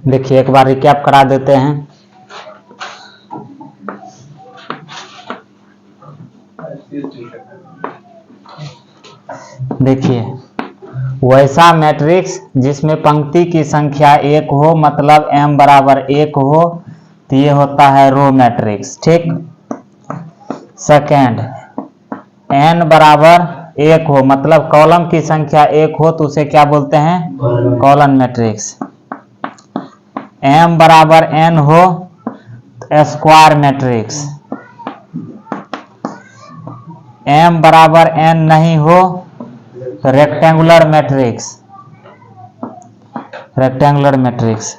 देखिए एक बार रिकैप करा देते हैं। देखिए वैसा मैट्रिक्स जिसमें पंक्ति की संख्या 1 हो, मतलब m बराबर 1 हो, तो ये होता है रो मैट्रिक्स। ठीक। सेकेंड, n बराबर 1 हो, मतलब कॉलम की संख्या 1 हो, तो उसे क्या बोलते हैं? Column matrix. m बराबर n हो तो स्क्वायर मैट्रिक्स। m बराबर n नहीं हो तो रेक्टेंगुलर मैट्रिक्स। Rectangular matrix.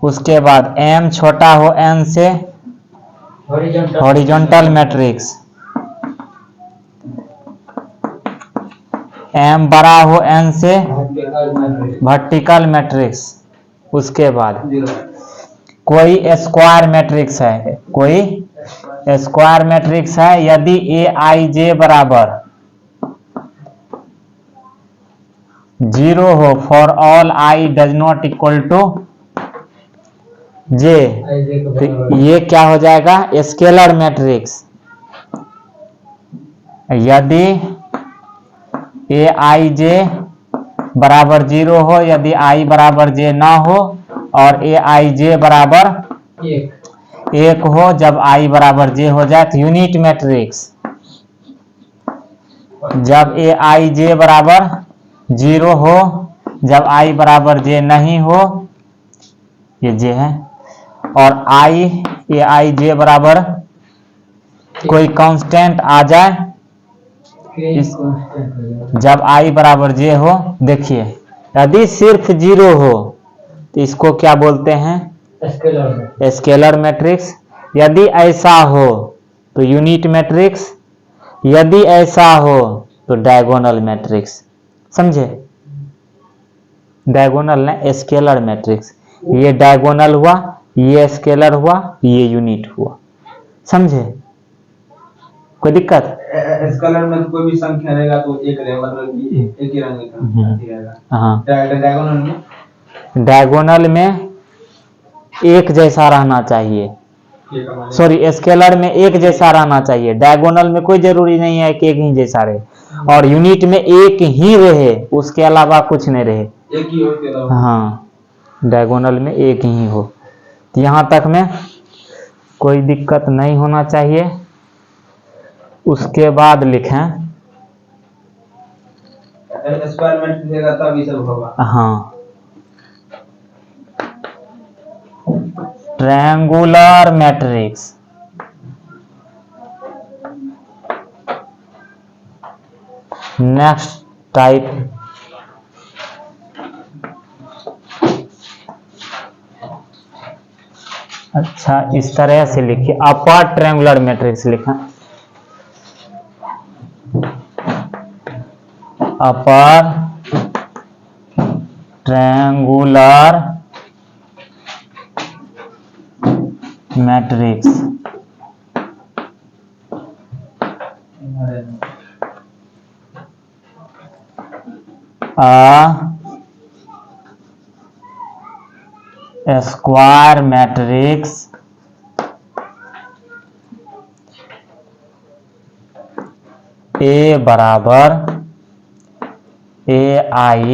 उसके बाद m छोटा हो n से हॉरिजॉन्टल मैट्रिक्स। m बड़ा हो n से वर्टिकल मैट्रिक्स। उसके बाद कोई स्क्वायर मैट्रिक्स है, कोई स्क्वायर मैट्रिक्स है, यदि aij बराबर 0 हो, for all i does not equal to j, तो ये क्या हो जाएगा? Scalar matrix. यदि aij बराबर 0 हो, यदि i बराबर j ना हो, और aij बराबर 1 हो, जब i बराबर j हो जाए तो यूनिट मैट्रिक्स। जब aij बराबर 0 हो, जब i बराबर j नहीं हो, ये j है, और aij बराबर कोई कांस्टेंट आ जाए, जब i बराबर j हो। देखिए यदि सिर्फ 0 हो तो इसको क्या बोलते हैं? Scalar matrix. यदि ऐसा हो तो यूनिट मैट्रिक्स, यदि ऐसा हो तो डायगोनल मैट्रिक्स। समझे? डायगोनल ना स्केलर मैट्रिक्स। ये डायगोनल हुआ, ये स्केलर हुआ, ये यूनिट हुआ। समझे? कोई दिक्कत? स्केलर में तो कोई भी संख्या रहेगा तो एक रहेगा, मतलब कि एक ही रंग का रहेगा। हाँ, डायगोनल में, डायगोनल में एक जैसा रहना चाहिए। सॉरी, स्केलर में एक जैसा रहना चाहिए। डायगोनल में कोई जरूरी नहीं है कि एक ही जैसा रहे, और यूनिट में एक ही रहे, उसके अलावा कुछ नहीं रहे। एक ही हो। हाँ, डायगोनल में एक ही हो। तो यहाँ तक में कोई दिक्कत नहीं होना चाहिए। उसके बाद लिखें, स्क्वायर मैट्रिक्स देगा तब ये सब होगा। हाँ, ट्रायंगुलर मैट्रिक्स। नेक्स्ट टाइप, अच्छा इस तरह से लिखिए, अपर ट्रायंगुलर मैट्रिक्स लिखें। Upper triangular matrix. A square matrix A बराबर aij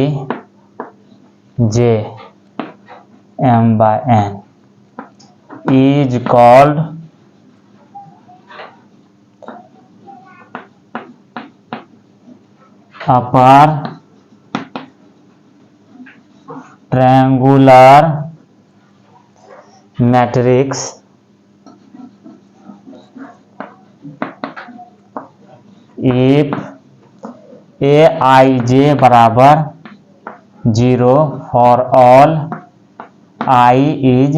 m by n is called upper triangular matrix if aij बराबर 0 for all I is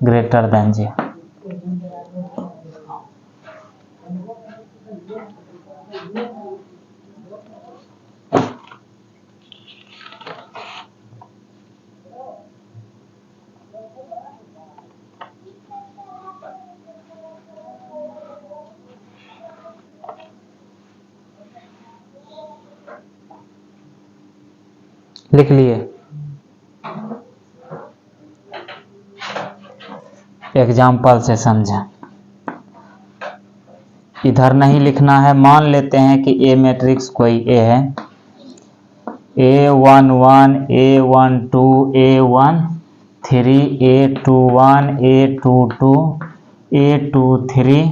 greater than j। लिख लिए। एग्जाम्पल से समझें। इधर नहीं लिखना है। मान लेते हैं कि ए मैट्रिक्स कोई ए है, A11, A12, A13, A21, A22, A23,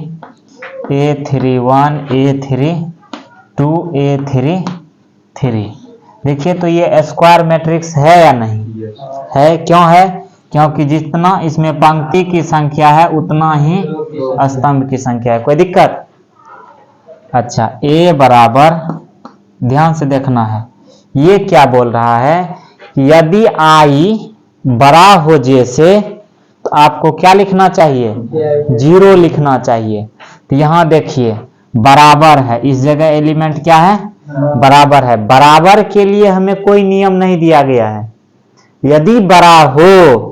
A31, A32, A33। देखिए तो ये स्क्वायर मैट्रिक्स है या नहीं है? क्यों है? क्योंकि जितना इसमें पंक्ति की संख्या है उतना ही स्तंभ की संख्या है। कोई दिक्कत? अच्छा, ए बराबर, ध्यान से देखना है, ये क्या बोल रहा है कि यदि आई बड़ा हो जे से तो आपको क्या लिखना चाहिए? 0 लिखना चाहिए। तो यहाँ देखिए बराबर है, इस जगह एलिमेंट क्या है? बराबर है। बराबर के लिए हमें कोई नियम नहीं दिया गया है। यदि बड़ा हो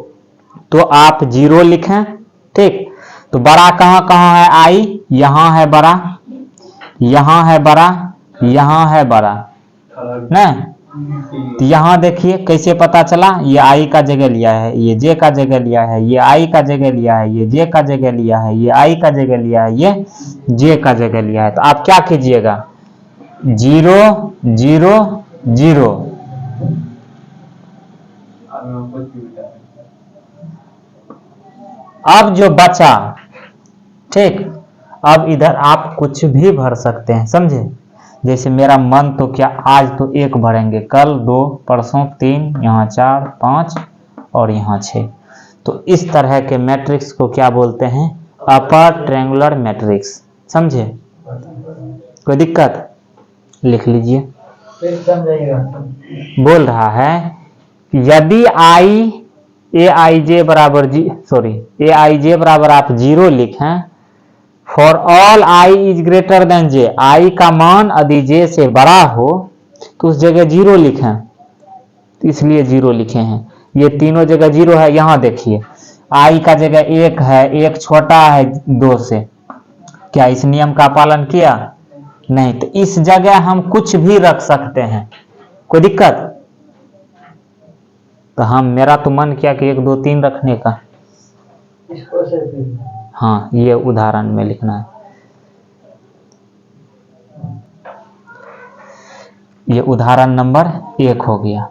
तो आप 0 लिखें, ठीक। तो बड़ा कहाँ कहाँ है? आई यहाँ है बड़ा, यहाँ है बड़ा, यहाँ है बड़ा, ना? तो यहाँ देखिए कैसे पता चला, ये आई का जगह लिया है, ये जे का जगह लिया है, ये आई का जगह लिया है, ये जे का जगह लिया है, ये आई का जगह लिया है, ये जे का जगह लिया है। तो आप क्या कीजिएगा? 0 0 0। अब जो बचा, ठीक, अब इधर आप कुछ भी भर सकते हैं, समझे? जैसे मेरा मन तो क्या, आज तो 1 भरेंगे, कल 2, परसों 3, यहाँ 4, 5 और यहाँ 6। तो इस तरह के मैट्रिक्स को क्या बोलते हैं? Upper triangular matrix. समझे? कोई दिक्कत? लिख लीजिए। बोल रहा है यदि आई ए आई जे बराबर ए आई जे बराबर आप 0 लिखें, for all i is greater than j, i का मान यदि जे से बड़ा हो तो उस जगह 0 लिखें। तो इसलिए 0 लिखे हैं। ये तीनों जगह 0 है। यहाँ देखिए आई का जगह 1 है, 1 छोटा है 2 से। क्या इस नियम का पालन किया? नहीं। तो इस जगह हम कुछ भी रख सकते हैं। कोई दिक्कत? तो हम, मेरा तो मन किया कि 1 2 3 रखने का। हाँ, ये उदाहरण में लिखना है। ये उदाहरण नंबर 1 हो गया।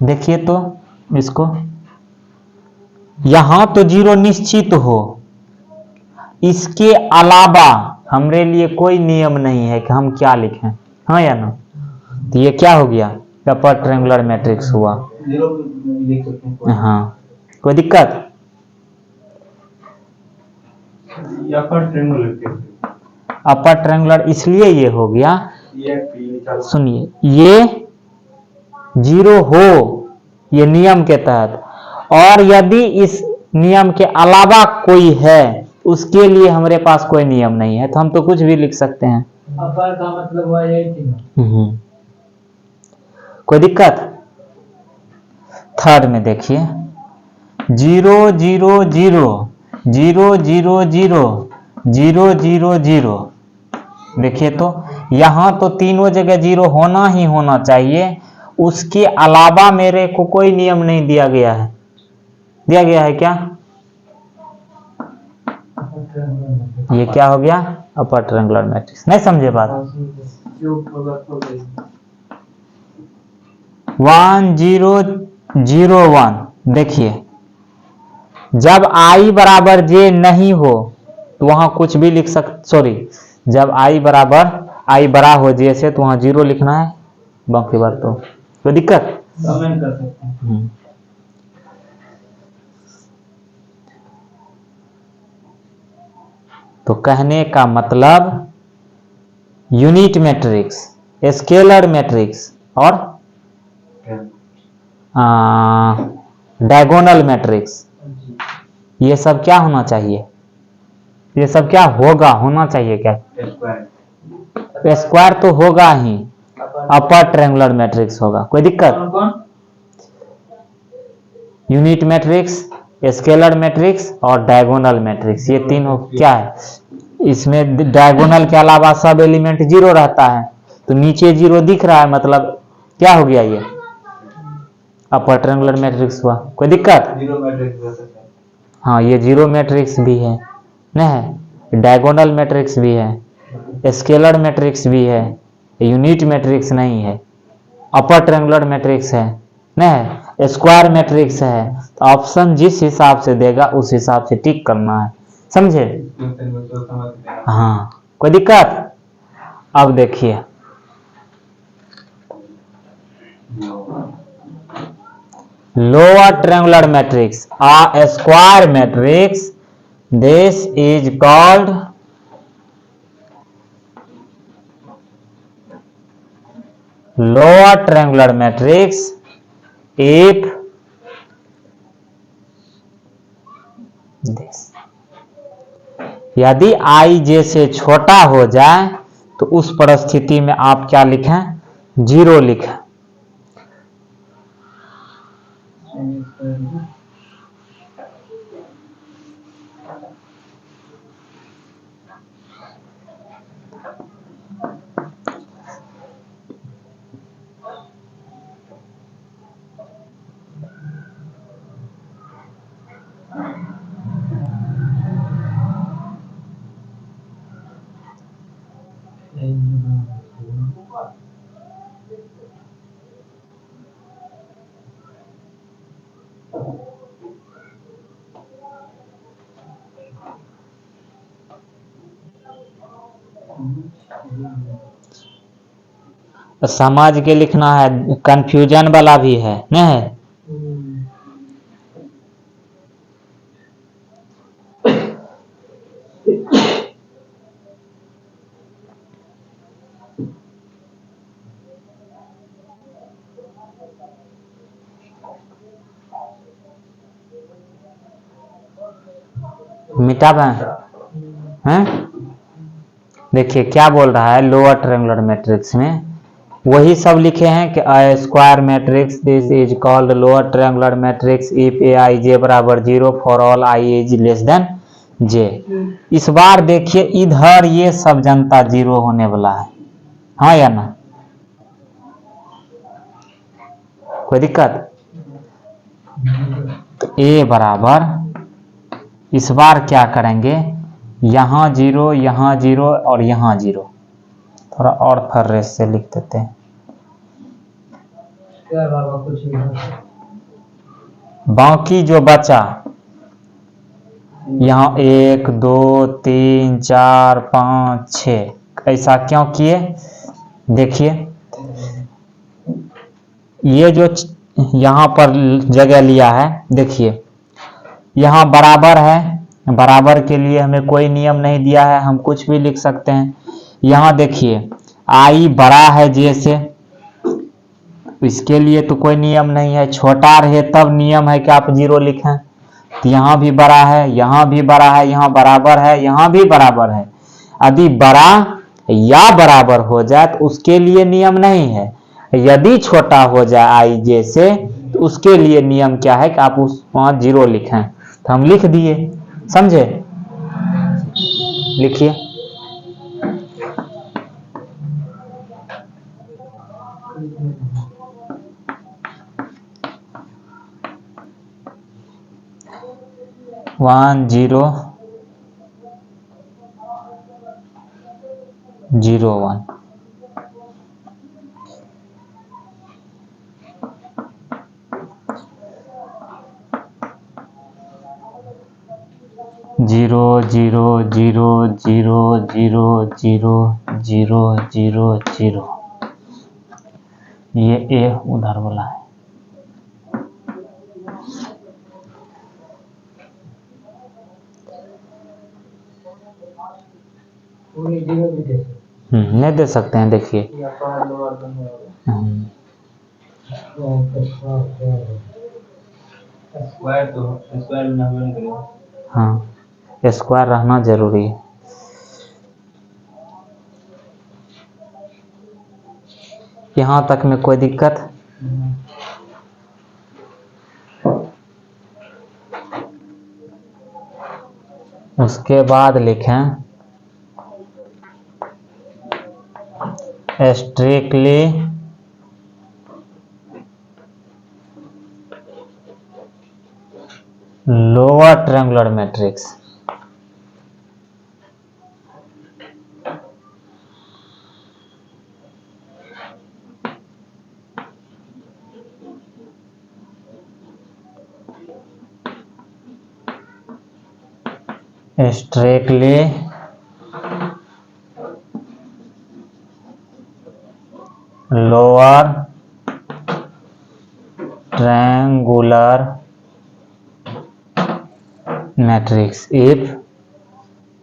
देखिए तो इसको, यहां तो 0 निश्चित हो, इसके अलावा हमरे लिए कोई नियम नहीं है कि हम क्या लिखें, हाँ या ना? तो ये क्या हो गया? अपर ट्रायंगुलर मैट्रिक्स हुआ। 0 लिख सकते हैं। हाँ, कोई दिक्कत? अपर ट्रायंगुलर इसलिए ये हो गया, सुनिए, ये 0 हो ये नियम के तहत, और यदि इस नियम के अलावा कोई है उसके लिए हमारे पास कोई नियम नहीं है, तो हम तो कुछ भी लिख सकते हैं। अपर का मतलब हुआ ये। कोई दिक्कत? थर्ड में देखिए 0 0 0 0 0 0 0 0 0। देखिए तो यहाँ तो तीनों जगह 0 होना ही होना चाहिए, उसके अलावा मेरे को कोई नियम नहीं दिया गया है। दिया गया है क्या? ये क्या हो गया? Upper triangular matrix. नहीं समझे बात? 1 0 0 1। देखिए जब आई बराबर जे नहीं हो तो वहां कुछ भी लिख सकते, जब आई बराबर, आई बड़ा हो जे से तो वहां 0 लिखना है, बाकी बात तो कोई दिक्कत? कमेंट कर सकते हैं। तो कहने का मतलब यूनिट मैट्रिक्स, स्केलर मैट्रिक्स और डायगोनल मैट्रिक्स, ये सब क्या होना चाहिए? ये सब क्या होगा? होना चाहिए क्या? स्क्वायर तो होगा ही, अपर ट्रायंगुलर मैट्रिक्स होगा। कोई दिक्कत? यूनिट मैट्रिक्स, स्केलर मैट्रिक्स और डायगोनल मैट्रिक्स, ये तीनों क्या है? इसमें डायगोनल के अलावा सब एलिमेंट जीरो रहता है, तो नीचे जीरो दिख रहा है, मतलब क्या हो गया ये? अपर ट्रायंगुलर मैट्रिक्स हुआ। कोई दिक्कत? जीरो मैट्रिक्स हो सकता है। हाँ, ये जीरो मैट्रिक्स भी है, न है, डायगोनल मैट्रिक्स भी है, स्केलर मैट्रिक्स भी है, यूनिट मैट्रिक्स नहीं है, अपर ट्रायंगुलर मैट्रिक्स है, न है, स्क्वायर मैट्रिक्स है। तो ऑप्शन जिस हिसाब से देगा उस हिसाब से टिक करना है, समझे? ट्यूशन में तो समझ गया। हाँ, कोई दिक्कत? अब देखिए, lower triangular matrix, a square matrix, this is called lower triangular matrix if this, यदि i j से छोटा हो जाए तो उस परिस्थिति में आप क्या लिखें? जीरो लिखें। समझ के लिखना है, कंफ्यूजन वाला भी है, नहीं है? मिटाबा हैं? देखिए क्या बोल रहा है, लोअर ट्रायंगुलर मैट्रिक्स में वही सब लिखे हैं कि a square matrix this is called lower triangular matrix if a i j बराबर zero for all i is less than j. इस बार देखिए इधर ये सब जनता जीरो होने वाला है, हाँ या ना? कोई दिक्कत? तो a बराबर, इस बार क्या करेंगे, यहाँ जीरो, यहाँ जीरो और यहाँ जीरो, थोड़ा और फर्रेस से लिख देते हैं। क्या बाबा कुछ नहीं। बाकी जो बचा, यहाँ 1 2 3 4 5 6, ऐसा क्यों किए? देखिए ये जो यहाँ पर जगह लिया है, देखिए यहाँ बराबर है, बराबर के लिए हमें कोई नियम नहीं दिया है, हम कुछ भी लिख सकते हैं। यहाँ देखिए आई बड़ा है जे से, इसके लिए तो कोई नियम नहीं है, छोटा रहे तब नियम है कि आप जीरो लिखें। तो यहाँ भी बड़ा है, यहाँ भी बड़ा है, यहाँ बराबर है, यहाँ भी बराबर है। यदि बड़ा या बराबर हो जाए तो उसके लिए नियम नहीं है, यदि छोटा हो जाए आई जे से तो उसके लिए नियम क्या है कि आप उस वहाँ जीरो लिखें। तो हम लिख दिए, समझे? लिखिए, one zero zero one, zero zero zero zero zero zero zero zero zero, ये ए उधर वाला है। नहीं दे सकते हैं, देखिए स्क्वायर तो स्क्वायर में नाम नहीं करेगा। हाँ, स्क्वायर रहना जरूरी है। यहाँ तक में कोई दिक्कत? उसके बाद लिखें strictly lower triangular matrix. Strictly lower triangular matrix if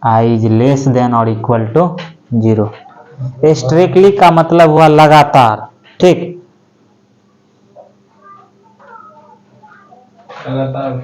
I is less than और इक्वल टू 0। स्ट्रिक्टली का मतलब हुआ लगातार, ठीक। लगातार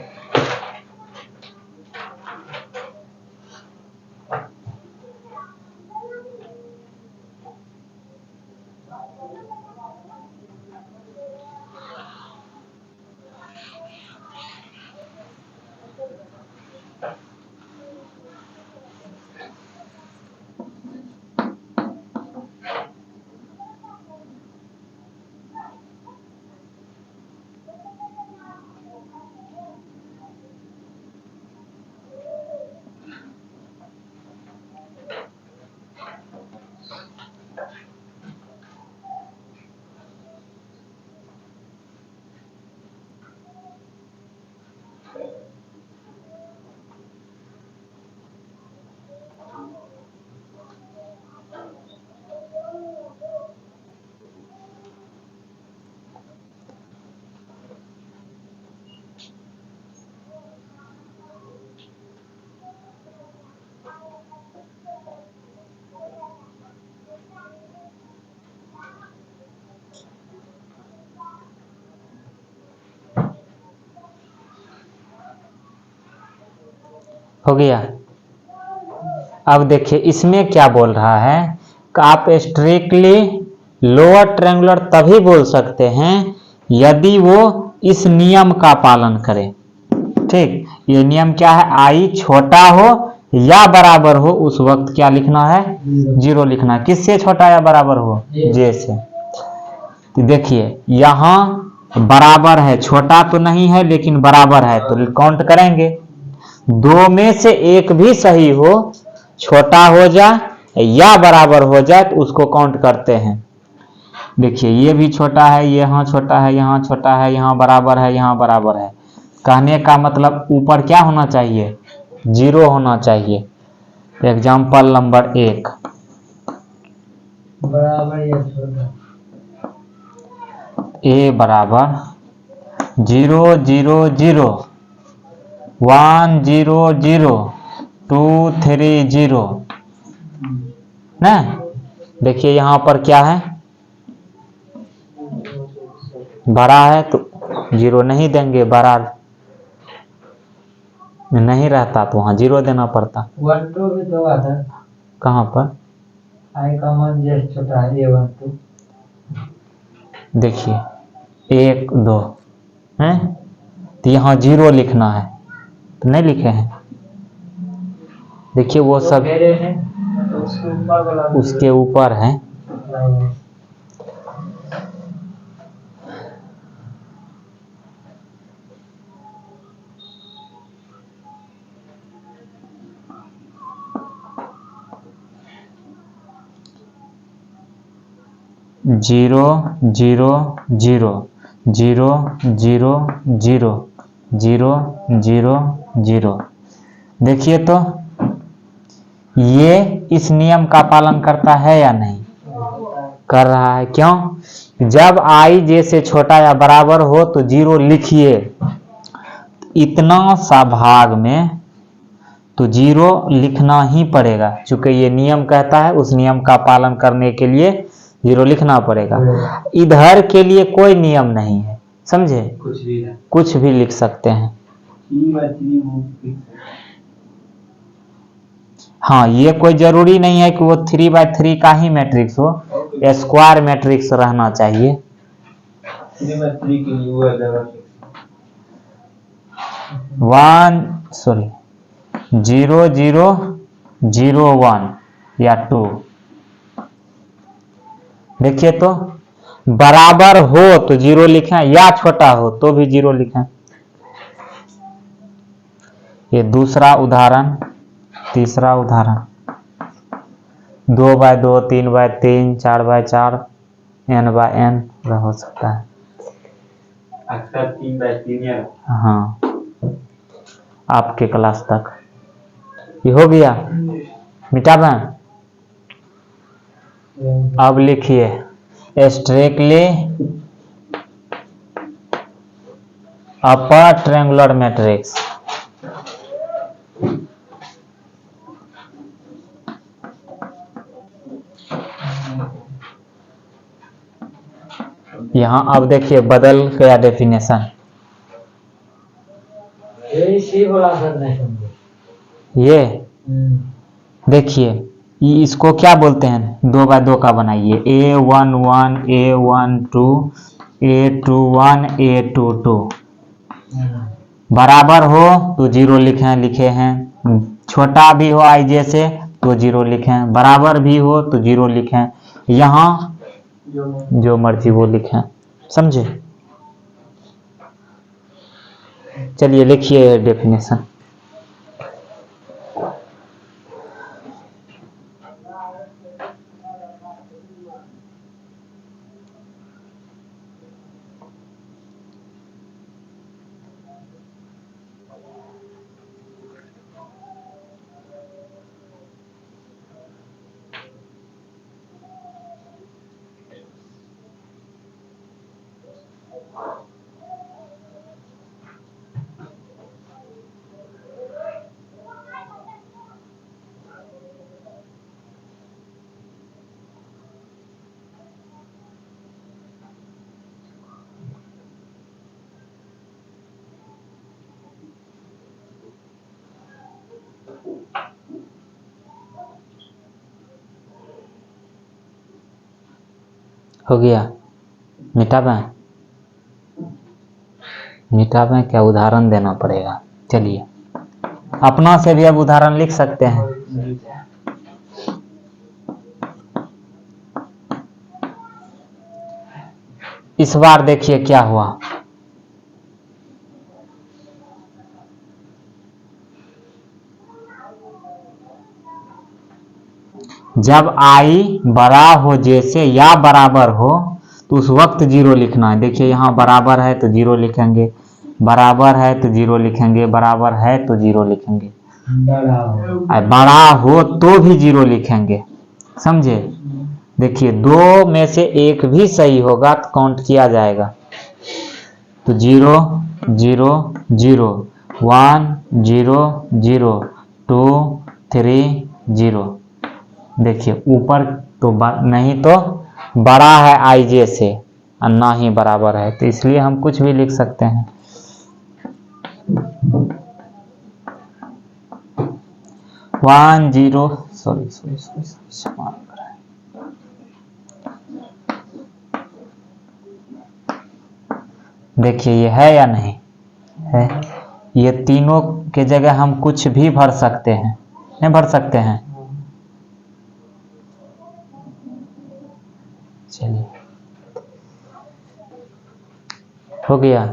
हो गया। अब देखिए इसमें क्या बोल रहा है कि आप स्ट्रिक्टली लोअर ट्रायंगुलर तभी बोल सकते हैं यदि वो इस नियम का पालन करे, ठीक। ये नियम क्या है? I छोटा हो या बराबर हो उस वक्त क्या लिखना है? 0 लिखना है। किससे छोटा या बराबर हो? J से। तो देखिए यहाँ बराबर है, छोटा तो नहीं है लेकिन बराबर है, तो काउंट करेंगे। दो में से एक भी सही हो, छोटा हो जाए या बराबर हो जाए तो उसको काउंट करते हैं। देखिए ये भी छोटा है, यहाँ छोटा है, यहाँ छोटा है, यहाँ बराबर है, यहाँ बराबर है। कहने का मतलब ऊपर क्या होना चाहिए? 0 होना चाहिए। एग्जाम्पल नंबर 1 बराबर या छोटा। A बराबर 0 0 0 1 0 0 2 3 0 ना। देखिए यहाँ पर क्या है? बड़ा है तो 0 नहीं देंगे, बड़ा नहीं रहता तो वहाँ 0 देना पड़ता। 1 2 भी तो आता है। कहाँ पर? I का मान जैसे छोटा है ये 1 2। देखिए 1 2 है तो यहाँ 0 लिखना है, तो नहीं लिखे हैं। देखिए वो सब मेरे हैं तो उसके ऊपर वाला उसके ऊपर है। नहीं। 0 0 0 0 0 0 0 0 0। देखिए तो ये इस नियम का पालन करता है या नहीं? कर रहा है। क्यों? जब I J से छोटा या बराबर हो तो 0 लिखिए। इतना सा भाग में तो 0 लिखना ही पड़ेगा, क्योंकि ये नियम कहता है। उस नियम का पालन करने के लिए 0 लिखना पड़ेगा। इधर के लिए कोई नियम नहीं है, समझे? कुछ भी लिख सकते हैं। हाँ, ये कोई जरूरी नहीं है कि वो 3/3 का ही मैट्रिक्स हो, स्क्वायर मैट्रिक्स रहना चाहिए। 3/3 के लिए वो है जगह। 0 0 0 1 या 2। देखिए तो बराबर हो तो 0 लिखें या छोटा हो तो भी 0 लिखें। ये दूसरा उदाहरण। तीसरा उदाहरण 2 by 2 3 by 3 4 by 4 n by n हो सकता है। अक्सर 3 बाय 3 या हाँ, आपके क्लास तक ये हो गया। मिटा दें। अब लिखिए स्ट्रिक्टली अपर ट्रायंगुलर मैट्रिक्स। यहाँ अब देखिए बदल गया डेफिनेशन। यही सी बोला सर नहीं समझे। ये देखिए इसको क्या बोलते हैं, 2 बाय 2 का बनाइए। A11 A12 A21 A22 बराबर हो तो 0 लिखे हैं। छोटा भी हो IJ से तो 0 लिखें, बराबर भी हो तो 0 लिखें। यहाँ जो मर्जी वो लिखें। समझे? चलिए लिखिए डेफिनेशन। हो गया। मिटावें क्या उदाहरण देना पड़ेगा। चलिए अपना से भी अब उदाहरण लिख सकते हैं। इस बार देखिए क्या हुआ। जब I बड़ा हो जैसे या बराबर हो तो उस वक्त 0 लिखना है। देखिए यहाँ बराबर है तो 0 लिखेंगे, बराबर है तो 0 लिखेंगे, बराबर है तो 0 लिखेंगे, बड़ा हो तो भी 0 लिखेंगे। समझे? देखिए 2 में से एक भी सही होगा तो काउंट किया जाएगा। तो 0 0 0 1 0 0 2 3 0। देखिए ऊपर तो नहीं तो बड़ा है IJ से और ना ही बराबर है, तो इसलिए हम कुछ भी लिख सकते हैं। वन जीरो सॉरी देखिए ये है या नहीं है। ये तीनों के जगह हम कुछ भी भर सकते हैं, नहीं भर सकते हैं। चलिए हो गया।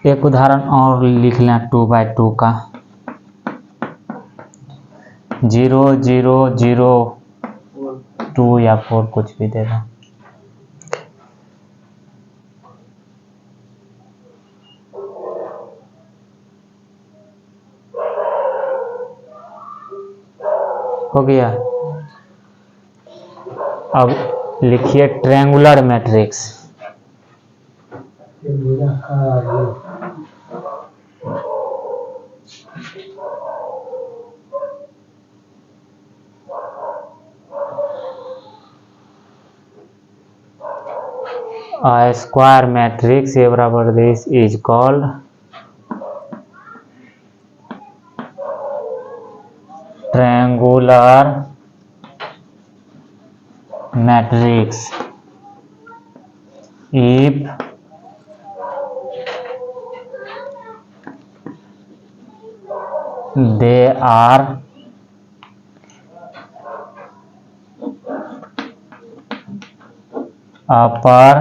एक उदाहरण और लिख लें 2 बाय 2 का। 0 0 0 2 या 4 कुछ भी दे दें। हो गया। अब लिखिए triangular matrix. A square matrix A बराबर this is called triangular matrix if they are upper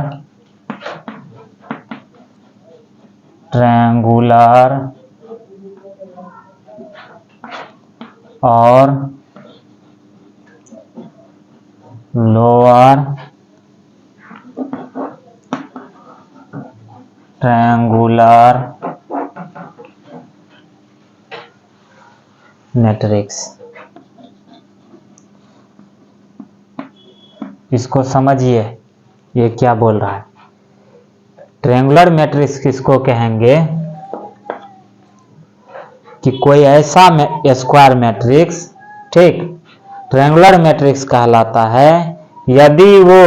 triangular और लोअर ट्रायंगुलर मैट्रिक्स। इसको समझिए ये क्या बोल रहा है। ट्रायंगुलर मैट्रिक्स किसको कहेंगे कि कोई ऐसा स्क्वायर मैट्रिक्स, ठीक, ट्रायंगुलर मैट्रिक्स कहलाता है यदि वो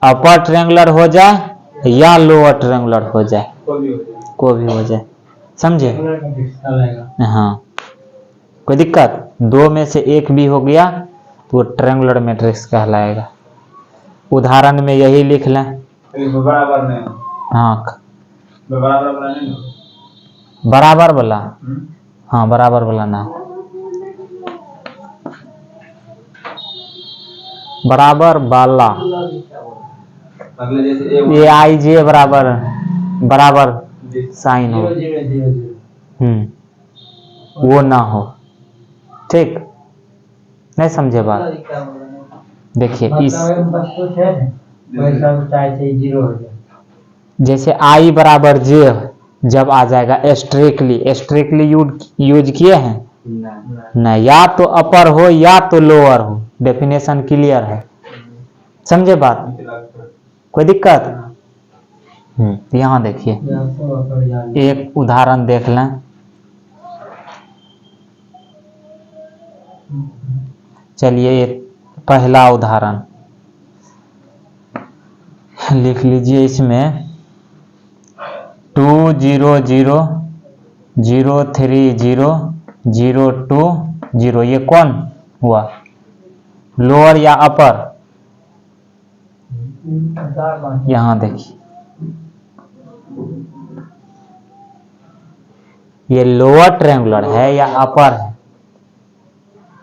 अपर ट्रायंगुलर हो जाए या लोअर ट्रायंगुलर हो जाए, कोई भी हो जाए, समझे। हाँ, कोई दिक्कत, दो में से एक भी हो गया तो वो ट्रायंगुलर मैट्रिक्स कहलाएगा। उदाहरण में यही लिख लें। बराबर नहीं, हाँ, बराबर वाला नहीं, बराबर वाला, हाँ बराबर वाला ना, बराबर वाला, मतलब जैसे ये आई जे बराबर बराबर साइन हो, वो ना हो, ठीक, नहीं समझे बात। देखिए इस जैसे आई बराबर जे जब आ जाएगा स्ट्रिक्टली यूज किए हैं नहीं, या तो अपर हो या तो लोअर हो, डेफिनेशन क्लियर है, समझे बात, कोई दिक्कत। यहाँ देखिए एक उदाहरण देख लें। चलिए एक पहला उदाहरण लिख लीजिए। इसमें 2 0 0 0 3 0 0 2 0, ये कौन हुआ, लोअर या अपर। यहाँ देखिए ये लोअर ट्रायंगुलर है या अपर है।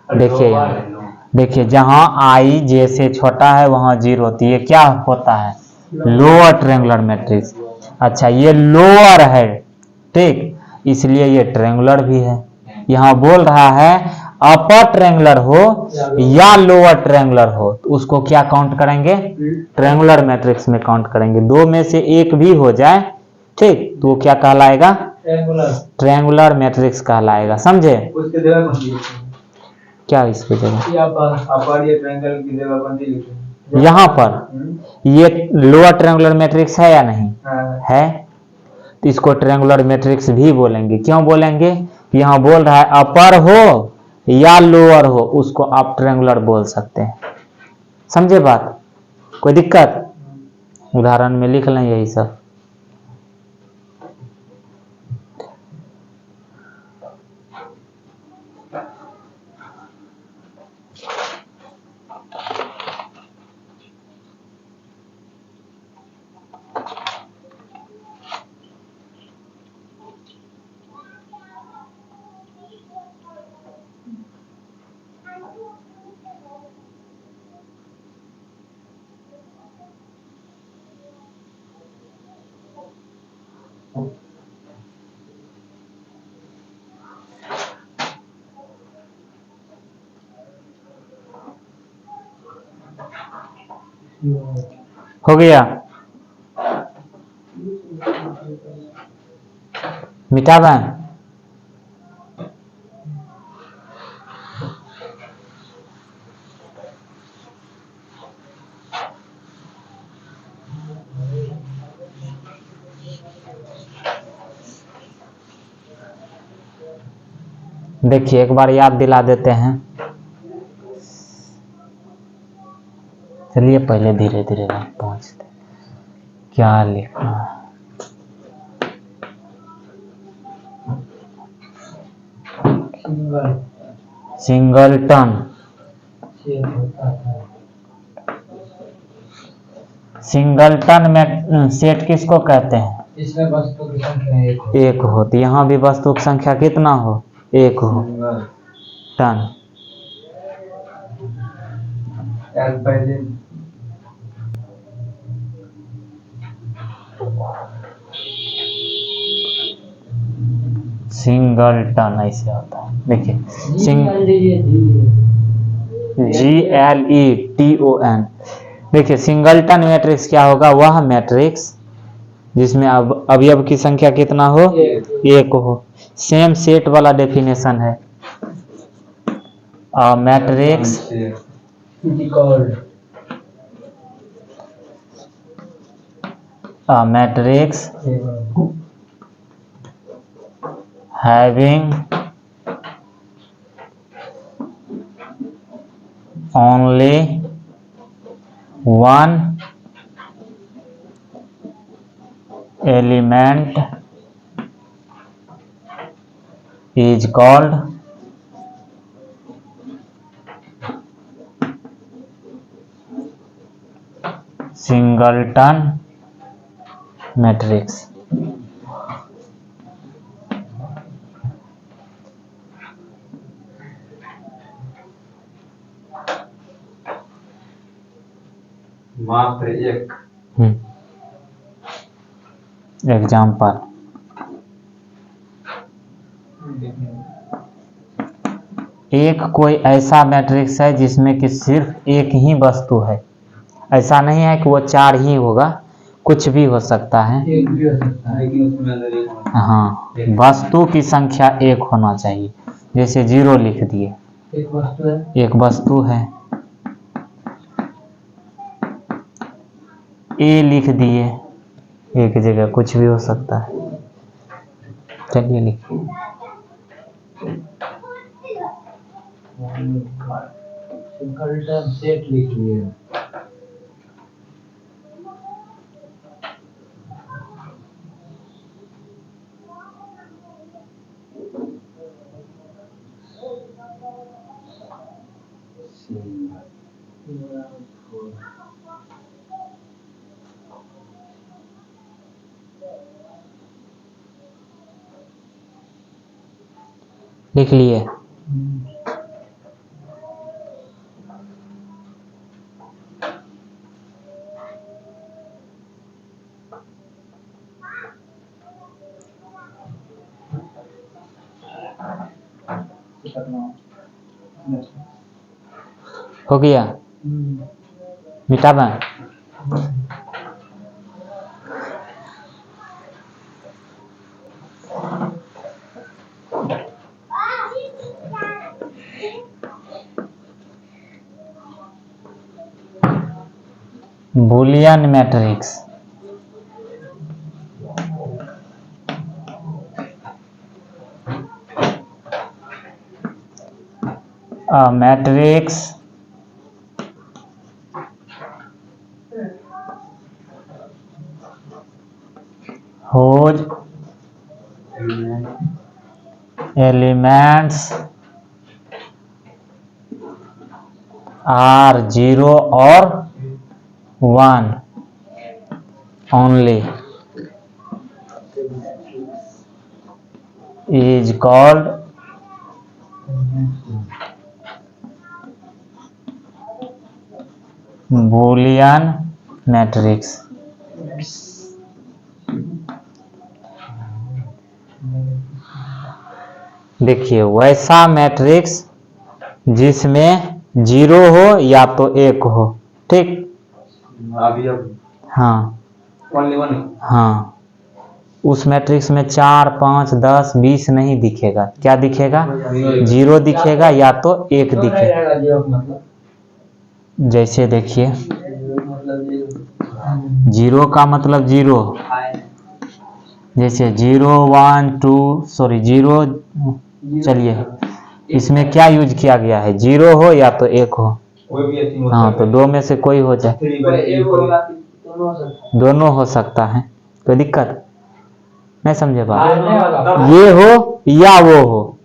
देखिए यहाँ देखिए, जहां आई जे से छोटा है वहां 0 होती है, ये क्या होता है, लोअर ट्रायंगुलर मैट्रिक्स। अच्छा ये लोअर है, ठीक, इसलिए ये ट्रायंगुलर भी है। यहाँ बोल रहा है अपर ट्रायंगुलर हो या लोअर ट्रायंगुलर हो तो उसको क्या काउंट करेंगे, ट्रायंगुलर मैट्रिक्स में काउंट करेंगे। दो में से एक भी हो जाए, ठीक, तो वो क्या कहलाएगा, ट्रायंगुलर मैट्रिक्स कहलाएगा, समझे। उसके जगह कौन सी क्या इसकी जगह, अपर ये ट्रायंगल की जगह कौन सी लिखें, यहाँ पर ये लोअर ट्रायंगुलर मैट्रिक्स है या नहीं है, तो इसको ट्रायंगुलर मैट्रिक्स भी बोलेंगे। क्यों बोलेंगे, यहाँ बोल रहा है अपर हो या लोअर हो उसको आप ट्रायंगुलर बोल सकते हैं, समझे बात, कोई दिक्कत। उदाहरण में लिख लें यही सब। हो गया, मिटावा। देखिए एक बार याद दिला देते हैं। चलिए पहले धीरे धीरे पहुंचते, क्या लिखना है। सिंगलटन, सिंगलटन में सेट किसको कहते हैं, इसमें वस्तु की संख्या एक एक हो, तो यहाँ भी वस्तु की संख्या कितना हो, एक हो टन। एल पहले सिंगल टन ऐसे होता है। देखिए GLETON। देखिए सिंगलटन मैट्रिक्स क्या होगा? वह मैट्रिक्स जिसमें अब अवयव की संख्या कितना हो? एक हो। सेम सेट वाला डेफिनेशन है। Matrix matrix having only one element is called singleton matrix। मात्र एक। एग्जाम्पल एक कोई ऐसा मैट्रिक्स है जिसमें कि सिर्फ एक ही वस्तु है। ऐसा नहीं है कि वो चार ही होगा, कुछ भी हो सकता है। एक भी हो सकता है। लेकिन उसमें अंदर एक होना हाँ, वस्तु की संख्या एक होना चाहिए। जैसे 0 लिख दिए, एक वस्तु है। एक वस्तु है। ए लिख दिए, एक जगह कुछ भी हो सकता है। चलिए लिखिए। सिंगलटन सेट लिख लिए। लिख लिए। हो गया? मिटा दें? Boolean matrix matrix whose elements are 0 or 1 only is called Boolean matrix। देखिए वैसा मैट्रिक्स जिसमें 0 हो या तो 1 हो। ठीक। अभी अब हाँ ओनली वन। हाँ, उस मैट्रिक्स में 4 5 10 20 नहीं दिखेगा। क्या दिखेगा? 0 दिखेगा या तो 1 दिखेगा। मतलब जैसे देखिए मतलब 0 का मतलब 0, जैसे 0 1 2 सॉरी 0। चलिए इसमें क्या यूज किया गया है? 0 हो या तो 1 हो। कोई भी ऐसी हो हाँ सकता तो दो में से कोई हो जाए, है। एक होगा। दोनों हो सकता है। कोई दिक्कत नहीं? समझे बात? तब ये हो या वो हो,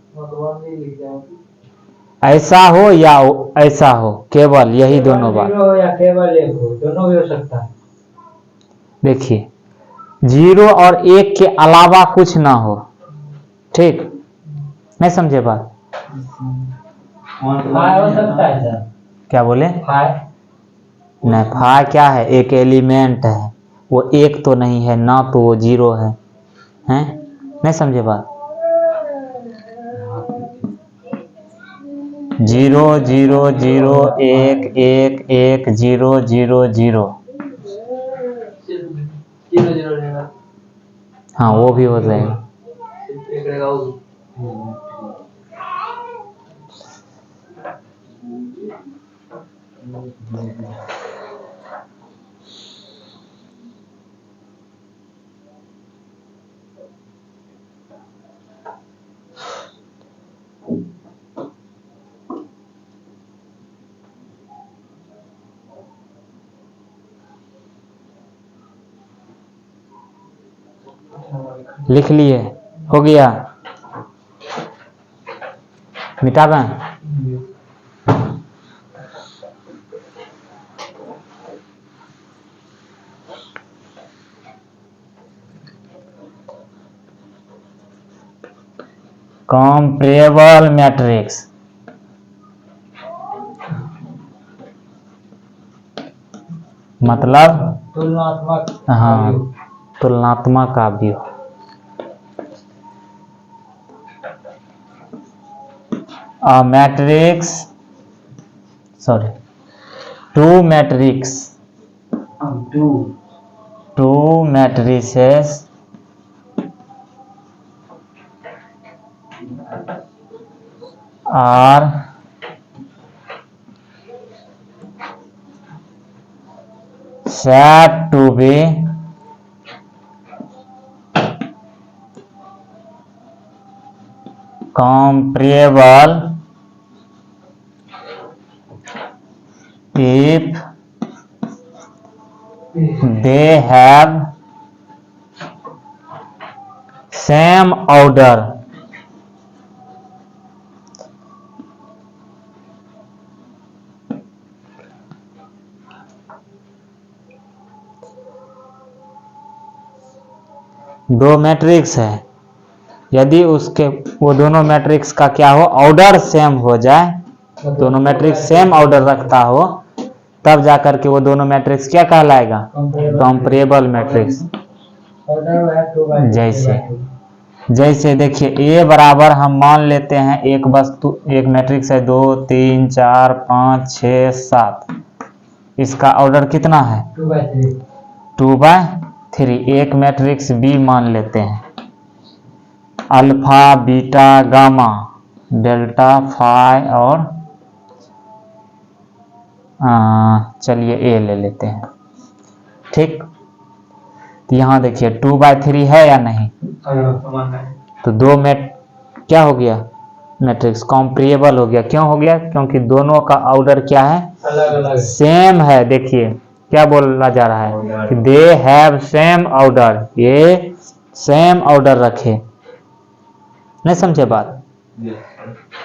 ऐसा हो या ऐसा हो, केवल यही दोनों बात। या केवल एक हो, दोनों भी हो सकता है। देखिए 0 और 1 के अलावा कुछ ना हो। ठीक, नहीं समझे बात? फाइ हो सकता है सर, क्या बोले? फाइ। नहीं, फाइ क्या है? एक एलिमेंट है, वो एक तो नहीं है ना, तो वो जीरो है, हैं? नहीं समझे बात? 0 0 0 1 1 1 0 0 0। हाँ, वो भी हो जाएगा। लिख लिए? हो गया? मिटा दें? कंपेरेबल मैट्रिक्स मतलब तुलनात्मक। हाँ, तुलनात्मक अवयव। A matrix, sorry, two matrices are said to be comparable if they have same order. दो मैट्रिक्स है, यदि उसके वो दोनों मैट्रिक्स का क्या हो, ऑर्डर सेम हो जाए, दोनों मैट्रिक्स सेम ऑर्डर रखता हो, तब जाकर के वो दोनों मैट्रिक्स क्या कहलाएगा? Comparable matrix. जैसे देखिए ए बराबर हम मान लेते हैं एक वस्तु, एक मैट्रिक्स है 2 3 4 5 6 7, इसका ऑर्डर कितना है? 2/3। एक मैट्रिक्स बी मान लेते हैं, alpha beta gamma delta phi और चलिए ए ले लेते हैं, ठीक। तो यहाँ देखिए 2/3 है या नहीं? तो दो क्या हो गया? मैट्रिक्स कंपेरेबल हो गया। क्यों हो गया? क्योंकि दोनों का ऑर्डर क्या है? अलग अलग सेम है। देखिए क्या बोला जा रहा है कि दे हैव सेम ऑर्डर, ये सेम ऑर्डर रखे। नहीं समझे बात?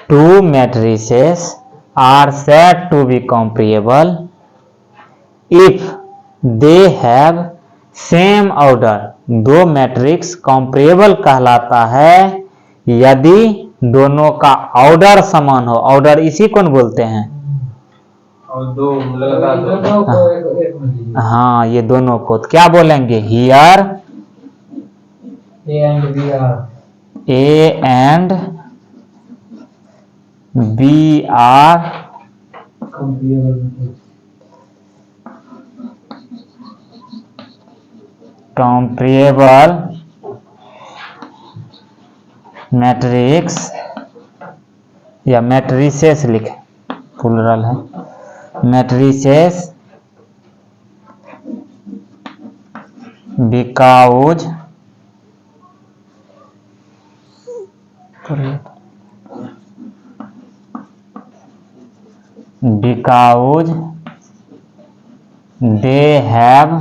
Two matrices are said to be comparable if they have same order. दो मैट्रिक्स कंपेरेबल कहलाता है यदि दोनों का ऑर्डर समान हो। ऑर्डर इसी को बोलते हैं। और दो लगातार दोनों को एक में लीजिए। हाँ, ये दोनों को तो क्या बोलेंगे? Here A and B are A and B are comparable matrix, या मैट्रिसेस लिखे, प्लुरल है, matrices because they have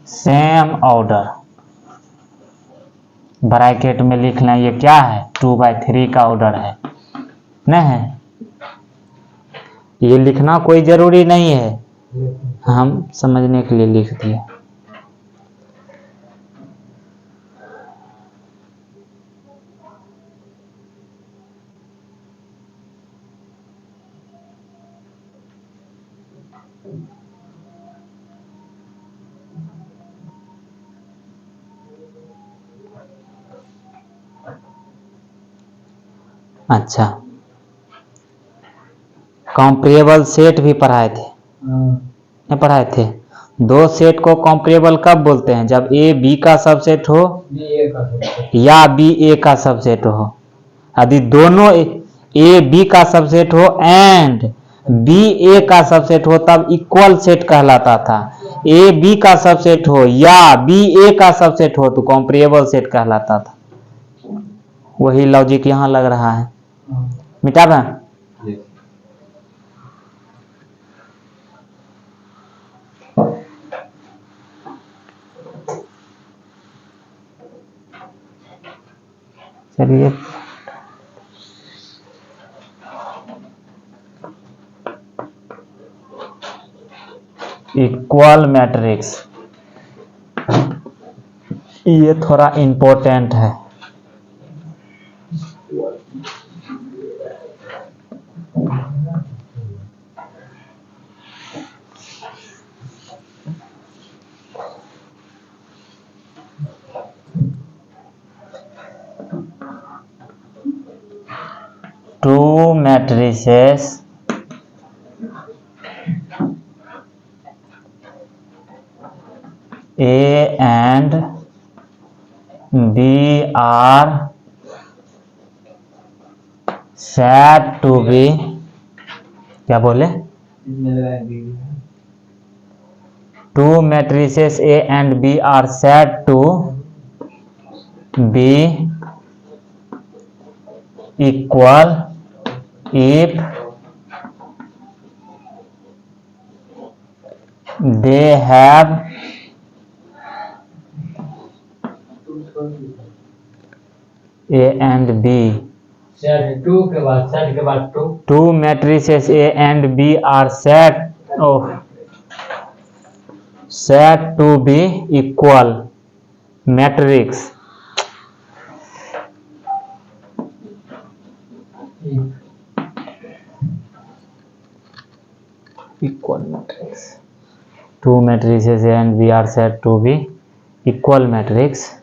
same order। Bracket में लिख लें, ये क्या है? 2/3 का ऑर्डर है, नहीं है? ये लिखना कोई जरूरी नहीं है, हम समझने के लिए लिख दिए। अच्छा, कॉम्परेबल सेट भी पढ़ाए थे, नहीं पढ़ाए थे? दो सेट को कॉम्परेबल कब बोलते हैं? जब ए बी का सबसेट हो या बी ए का सबसेट हो। यदि दोनों ए बी का सबसेट हो एंड बी ए का सबसेट हो तब इक्वल सेट कहलाता था। ए बी का सबसेट हो या बी ए का सबसेट हो तो कॉम्परेबल सेट कहलाता था। वही लॉजिक यहाँ लग रहा है। मिटा दें? चलिए, इक्वल मैट्रिक्स, ये थोड़ा इम्पोर्टेंट है। Two matrices A and B are said to be, क्या बोले? Two matrices A and B are said to be equal if they have A and B. Set two के बाद two. Two matrices A and B are said to be equal matrix. Equal matrix. Two matrices A and B are said to be equal matrix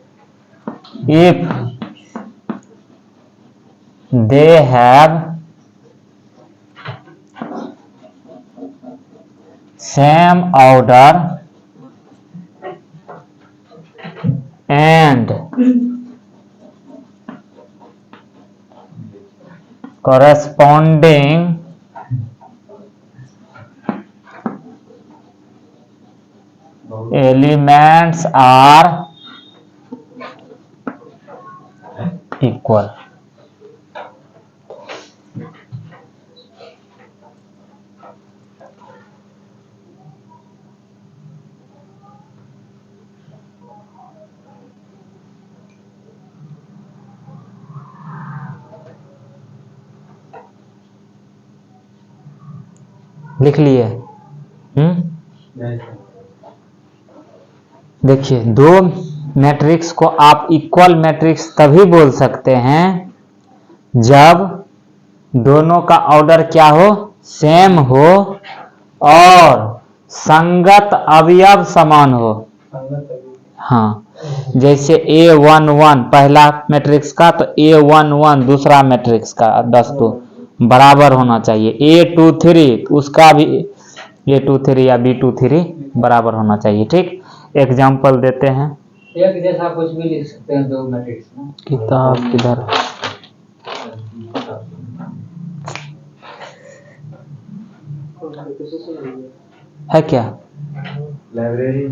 if they have same order and corresponding elements are equal. लिख लिए? देखिए, दो matrix को आप equal matrix तभी बोल सकते हैं जब दोनों का ऑर्डर क्या हो? सेम हो और संगत अवयव समान हो। हाँ, जैसे A11 पहला मैट्रिक्स का तो A11 दूसरा मैट्रिक्स का 10 बराबर होना चाहिए। A23 उसका भी A23 या B23 बराबर होना चाहिए। ठीक, एग्जाम्पल देते हैं। एक जैसा कुछ भी लिख सकते हैं दो मैट्रिक्स में। किताब किधर है? क्या लाइब्रेरी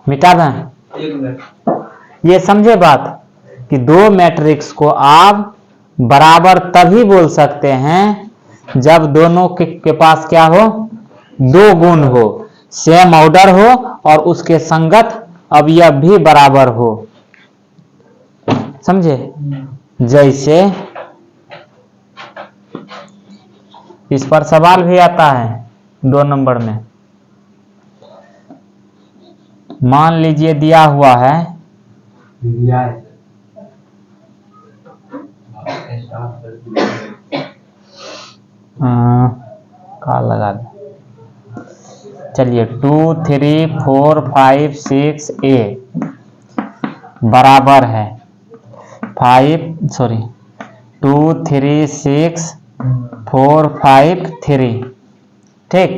मिटा दें? एक मिनट। ये समझे बात कि दो मैट्रिक्स को आप बराबर तभी बोल सकते हैं जब दोनों के पास क्या हो? दो गुण हो, सेम ऑर्डर हो और उसके संगत अवयव भी बराबर हो। समझे? जैसे इस पर सवाल भी आता है 2 नंबर में। मान लीजिए दिया हुआ है का लगा दे। चलिए 2 3 4 5 6 A बराबर है 2 3 6 4 5 3। ठीक,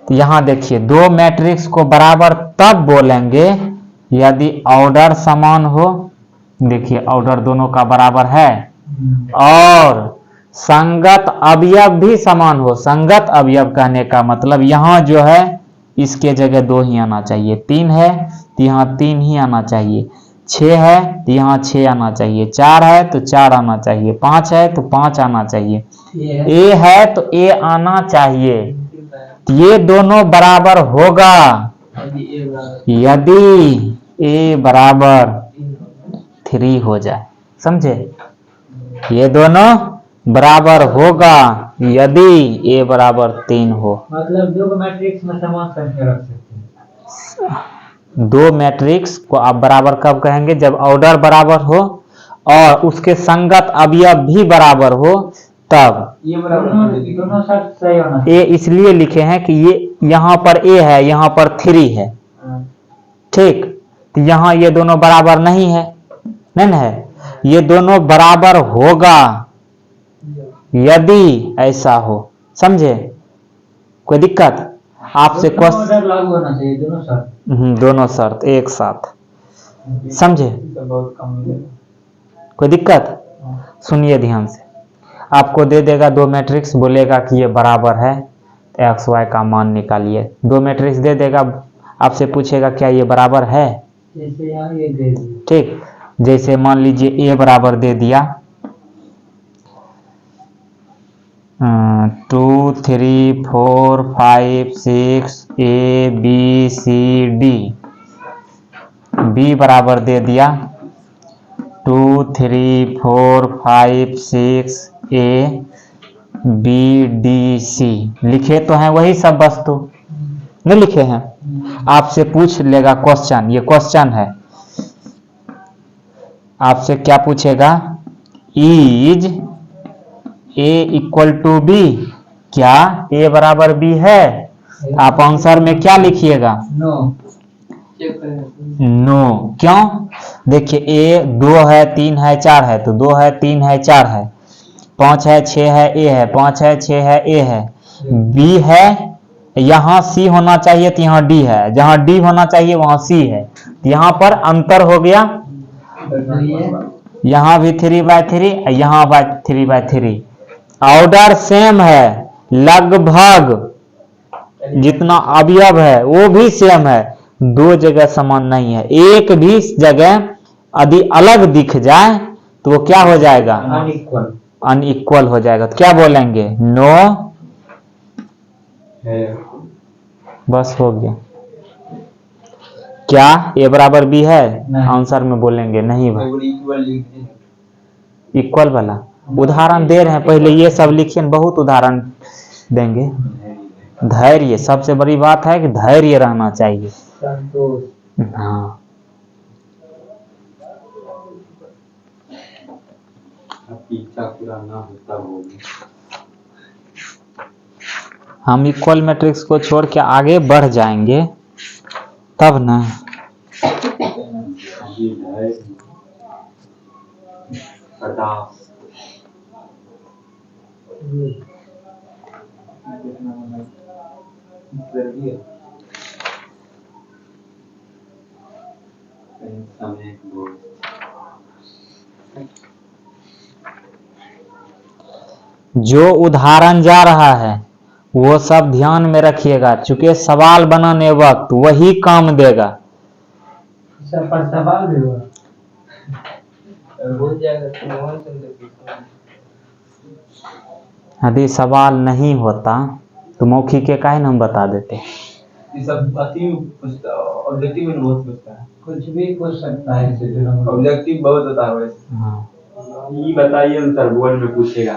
तो यहाँ देखिए दो मैट्रिक्स को बराबर तब बोलेंगे यदि ऑर्डर समान हो। देखिए ऑर्डर दोनों का बराबर है और संगत अवयव भी समान हो। संगत अवयव कहने का मतलब यहाँ जो है इसके जगह 2 ही आना चाहिए, 3 है तो यहाँ 3 ही आना चाहिए, 6 है तो यहाँ 6 आना चाहिए, 4 है तो 4 आना चाहिए, 5 है तो 5 आना चाहिए, A है तो A आना चाहिए। तो ये दोनों बराबर होगा यदि A बराबर 3 हो जाए। समझे? ये दोनों बराबर होगा यदि A बराबर 3 हो। मतलब दो मैट्रिक्स में समान संख्या रख सकते हैं। दो मैट्रिक्स को आप बराबर कब कहेंगे? जब ऑर्डर बराबर हो और उसके संगत अवयव भी बराबर हो तब। ये बराबर दोनों शर्त सही होना ए इसलिए लिखे हैं कि ये यहाँ पर A है, यहाँ पर 3 है। ठीक, तो यहाँ ये दोनों बराबर नहीं है, नहीं है, ये दोनों बराबर होगा यदि ऐसा हो। समझे? कोई दिक्कत? आपसे क्वेश्चन ऑर्डर लागू होना चाहिए, दोनों शर्त। दोनों शर्त एक साथ। समझे? तो बहुत कम मिलेगा। कोई दिक्कत? सुनिए ध्यान से। आपको दे देगा दो मैट्रिक्स, बोलेगा कि ये बराबर है, तो एक्स वाई का मान निकालिए। दो मैट्रिक्स दे देगा, आपसे पूछेगा क्या ये बराबर है? जैसे यहाँ ये दे दिए। ठीक, जैसे मान लीजिए A बराबर दे दिया 2 3 4 5 6 A B C D। B बराबर दे दिया 2 3 4 5 6 A B D C। लिखे तो हैं वही सब वस्तु, नहीं लिखे हैं? आपसे पूछ लेगा क्वेश्चन, ये क्वेश्चन है, आपसे क्या पूछेगा? Is A equal to B? क्या A बराबर B है? आप आंसर में क्या लिखिएगा? नो। नो। क्यों? देखिए A 2 है 3 है 4 है, तो 2 है 3 है 4 है, 5 है 6 है A है, 5 है 6 है A है, B है, यहाँ C होना चाहिए तो यहाँ D है, जहाँ D होना चाहिए वहाँ C है, तो यहाँ पर अंतर हो गया, यहाँ भी 3/3, यहाँ 3/3। ऑर्डर सेम है, लगभग जितना अवयव है वो भी सेम है, दो जगह समान नहीं है। एक भी जगह यदि अलग दिख जाए तो वो क्या हो जाएगा? अनइक्वल। अनइक्वल हो जाएगा। तो क्या बोलेंगे? नो। बस हो गया। क्या A बराबर B है? आंसर में बोलेंगे नहीं भाई, इक्वल वाला उदाहरण दे रहे हैं, पहले ये सब लिखिए, बहुत उदाहरण देंगे। धैर्य सबसे बड़ी बात है कि धैर्य रहना चाहिए। संतोष। हाँ, आपकी इच्छा पूरा ना होता होगी। हम इक्वल मैट्रिक्स को छोड़ के आगे बढ़ जाएंगे तब ना। जो उदाहरण जा रहा है वो सब ध्यान में रखिएगा, चूंकि सवाल बनाने वक्त वही काम देगा। सब पर सवाल भी हुआ। यदि सवाल नहीं होता तो मौखिक के काहे न हम बता देते। ये सब अति पूछता, ऑब्जेक्टिव में बहुत पूछता है, कुछ भी पूछ सकता है इससे जुड़ा। ऑब्जेक्टिव बहुत होता है वैसे। हाँ, ये बताइए सर, बोर्ड में पूछेगा,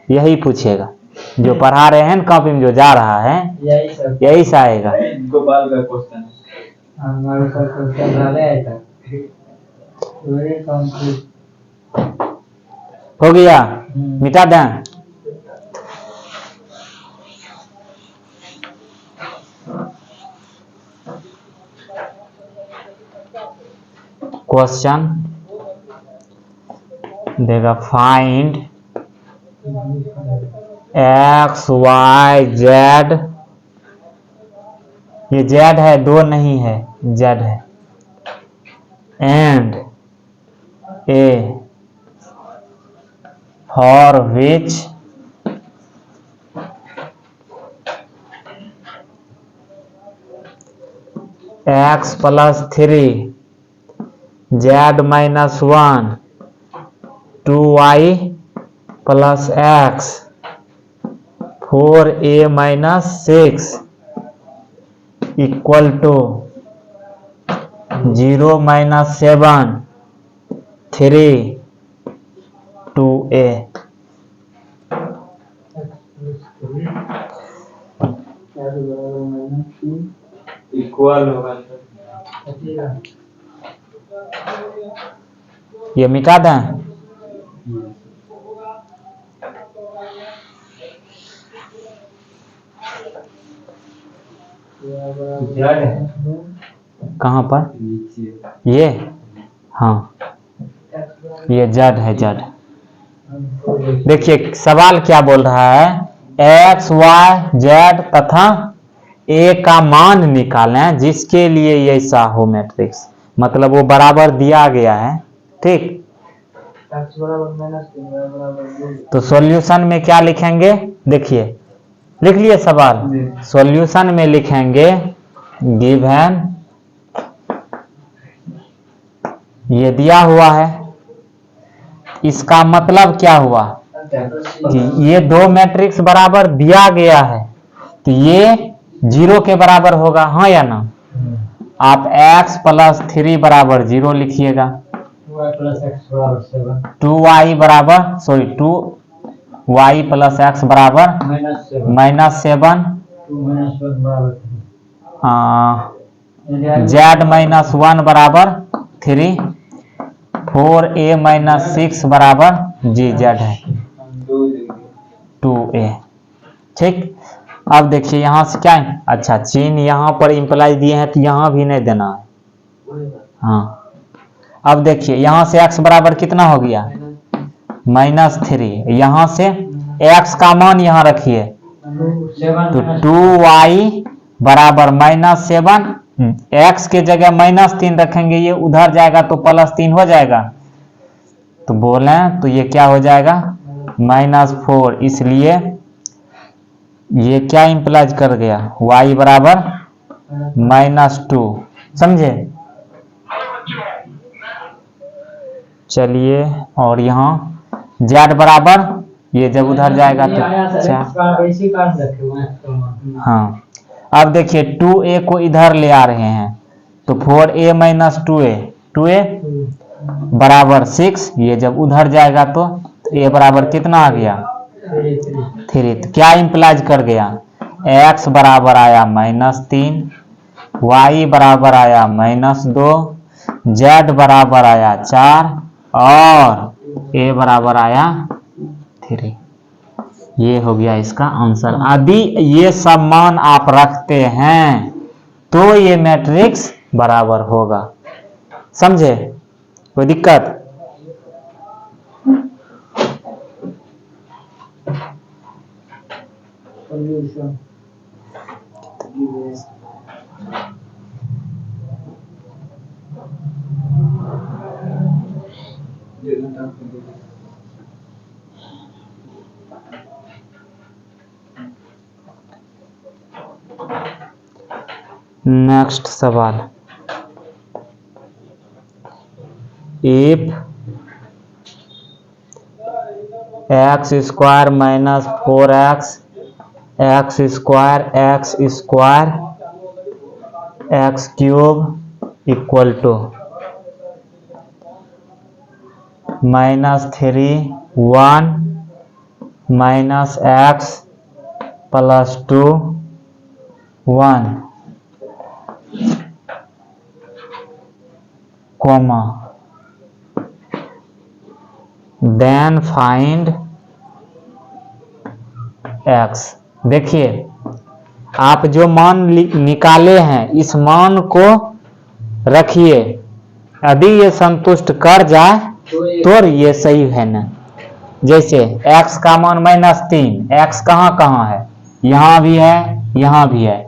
यही पूछेगा जो पढ़ा रहे हैं ना कॉपी में, जो जा रहा है यही सब। यही से आएगा। गोपाल का क्वेश्चन है। हमारे साथ क्वेश्चन डाले आया था। पूरे कंप्लीट हो गया, मिटा दें। क्वेश्चन देगा फाइंड एक्स वाई जेड, ये जेड है, दो नहीं है, जेड है, and A for which X plus 3 Z minus 1 2y plus X 4a minus 6 equal to 0 minus 7 3 2a। Equal होगा ये मिटा दें। कहाँ पर ये, हाँ ये जेड है, जेड। देखिए सवाल क्या बोल रहा है, एक्स वाई जेड तथा ए का मान निकालें जिसके लिए ऐसा हो मैट्रिक्स, मतलब वो बराबर दिया गया है, ठीक। तो सॉल्यूशन में क्या लिखेंगे, देखिए लिख लिए सवाल, सॉल्यूशन में लिखेंगे गिवन, ये दिया हुआ है, इसका मतलब क्या हुआ कि ये दो मैट्रिक्स बराबर दिया गया है तो ये 0 के बराबर होगा, हाँ या ना। आप x प्लस 3 बराबर 0 लिखिएगा, 2y बराबर 2y प्लस x बराबर -7, जेड माइनस 1 बराबर 3, 4a माइनस 6 बराबर जी जेड है 2a, ठीक। अब देखिए यहाँ से क्या है, अच्छा चिन्ह यहाँ पर इम्प्लाई दिए हैं तो यहाँ भी नहीं देना है, हाँ। अब देखिए यहाँ से x बराबर कितना हो गया -3, यहाँ से x का मान यहाँ रखिए तो 2y बराबर -7, x के जगह -3 रखेंगे, ये उधर जाएगा तो +3 हो जाएगा, तो बोले तो ये क्या हो जाएगा -4, इसलिए ये क्या इम्प्लाइज कर गया, y बराबर -2, समझे। चलिए और यहाँ z बराबर, ये जब उधर जाएगा तो हाँ। अब देखिए 2a को इधर ले आ रहे हैं तो 4a माइनस 2a बराबर 6, ये जब उधर जाएगा तो a बराबर कितना आ गया 3, तो क्या इम्प्लाइज कर गया, x बराबर आया -3, y बराबर आया -2, z बराबर आया 4 और a बराबर आया 3। ये हो गया इसका आंसर। यदि ये सब मान आप रखते हैं तो ये मैट्रिक्स बराबर होगा, समझे, कोई दिक्कत। नेक्स्ट सवाल, if x square minus 4x x square x cube equal to -3 1 minus x plus 2 1 comma then find x। देखिए आप जो मान निकाले हैं इस मान को रखिए यदि ये संतुष्ट कर जाए तो ये सही है ना। जैसे x का मान -3, x कहाँ कहाँ है, यहाँ भी है यहाँ भी है।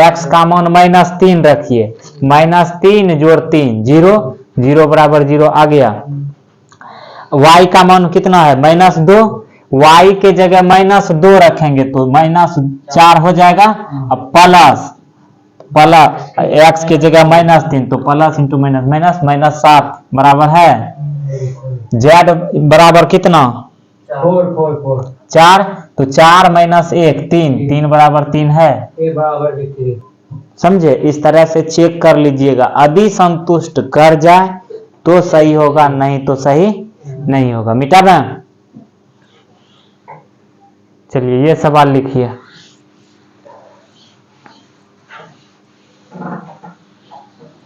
x का मान -3 रखिए, -3 जोड़ 3 0, 0 बराबर 0 आ गया। y का मान कितना है -2, y के जगह -2 रखेंगे तो -4 हो जाएगा। अब प्लस x के जगह -3 तो प्लस इंटू माइनस -7 बराबर है। z बराबर कितना 4, तो 4 -1 3 बराबर 3 है। समझे, इस तरह से चेक कर लीजिएगा। यदि संतुष्ट कर जाए तो सही होगा, नहीं तो सही नहीं होगा। मिटा दें। चलिए ये सवाल लिखिए।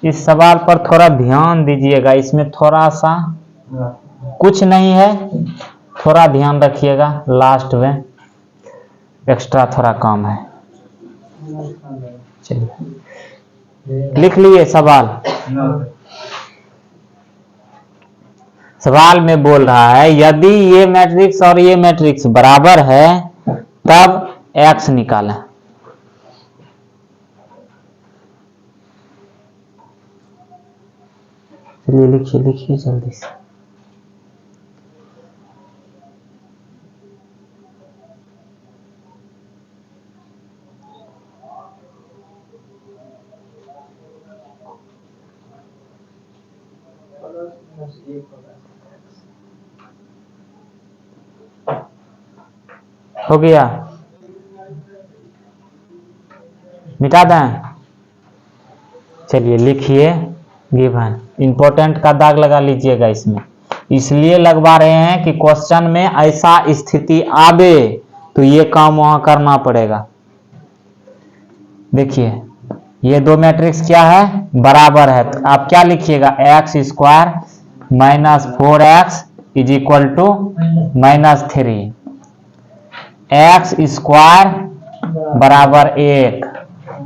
इस सवाल पर थोड़ा ध्यान दीजिएगा, इसमें थोड़ा सा कुछ नहीं है, थोड़ा ध्यान रखिएगा, लास्ट में एक्स्ट्रा थोड़ा काम है। चलिए लिख लिए सवाल। सवाल में बोल रहा है यदि ये मैट्रिक्स और ये मैट्रिक्स बराबर है तब x निकालें। चलिए लिखिए लिखिए जल्दी से। हो गया, मिटा दें। चलिए लिखिए गिवन। इंपॉर्टेंट का दाग लगा लीजिएगा इसमें, इसलिए लगवा रहे हैं कि क्वेश्चन में ऐसा स्थिति आवे तो ये काम वहां करना पड़ेगा। देखिए ये दो मैट्रिक्स क्या है, बराबर है। तो आप क्या लिखिएगा, x² -4x = -3, x² बराबर 1,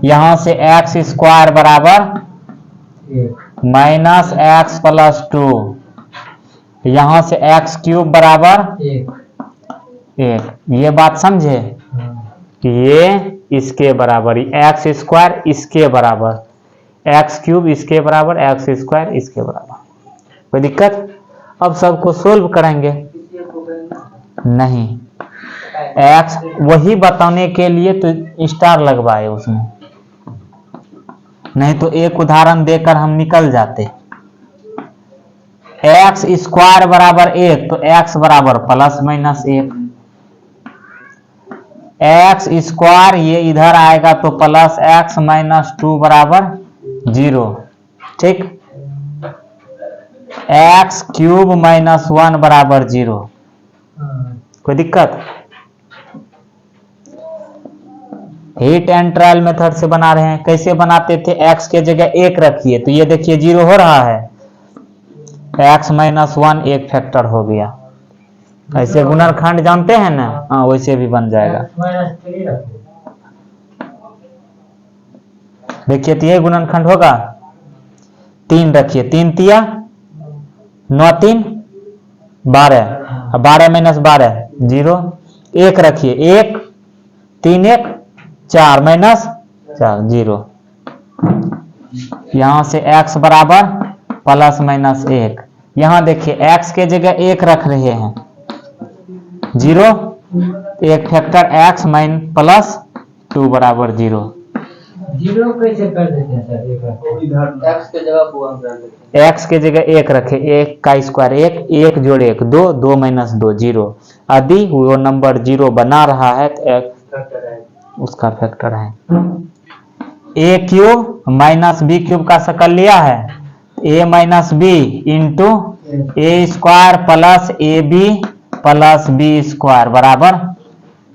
यहां से x² बराबर -x + 2, यहां से x³ बराबर 1। ये बात समझे कि ये इसके बराबर, x² इसके बराबर, x³ इसके बराबर, x² इसके बराबर। कोई दिक्कत? अब सबको सोल्व करेंगे नहीं, x वही बताने के लिए तो स्टार लगवाए उसमें, नहीं तो एक उदाहरण देकर हम निकल जाते। x² बराबर 1 तो x बराबर ±1, x² ये इधर आएगा तो +x - 2 बराबर 0। ठीक, x³ -1 बराबर 0। कोई दिक्कत? हीट एंड ट्रायल मेथड से बना रहे हैं। कैसे बनाते थे, x के जगह 1 रखिए तो ये देखिए 0 हो रहा है, x - 1 एक फैक्टर हो गया। ऐसे गुणनखंड जानते हैं ना, हाँ वैसे भी बन जाएगा। देखिए तो ये गुणनखंड होगा, 3 रखिए, 3 तिया 9 3 12, 12 - 12 0, 1 रखिए, 1 3 1 4 -4 0। यहां से x बराबर +-1, यहां देखिए x के जगह 1 रख रहे हैं, 0 एक फैक्टर x -+2 बराबर 0। 0 कैसे कर देते हैं सर? x के जगह पूर्ण कर देते हैं। x के जगह 1 रखे, 1 का स्क्वायर 1, 1 जोड़ 1 2, 2 - 2 0। यदि वो नंबर 0 बना रहा है तो उसका फैक्टर है। a³ - b³ का शकल लिया है, a - b into a² + ab + b² बराबर